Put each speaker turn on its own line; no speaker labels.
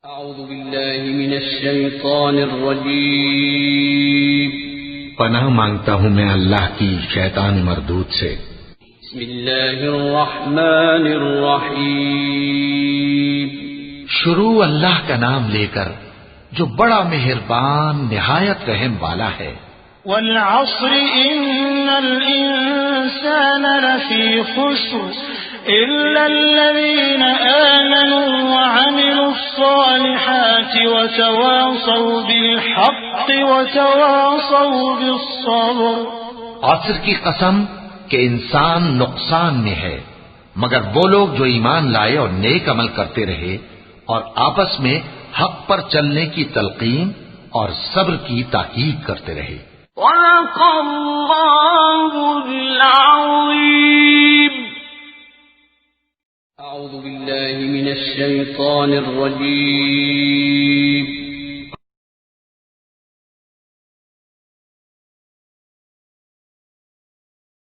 اعوذ باللہ من الشیطان الرجیم
پناہ مانگتا ہوں میں اللہ کی شیطان مردود سے۔
بسم اللہ الرحمن الرحیم
شروع اللہ کا نام لے کر جو بڑا مہربان نہایت رحم والا ہے۔
والعصر ان الانسان لفی خسر الا الذین آمنوا وعملوا الصالحات وتواصوا بالحق وتواصوا بالصبر۔
عصر کی قسم کہ انسان نقصان میں ہے مگر وہ لوگ جو ایمان لائے اور نیک عمل کرتے رہے اور آپس میں حق پر چلنے کی تلقین اور صبر کی تاکید کرتے رہے۔
صدق اللہ العظیم۔
اعوذ باللہ من الشیطان الرجیم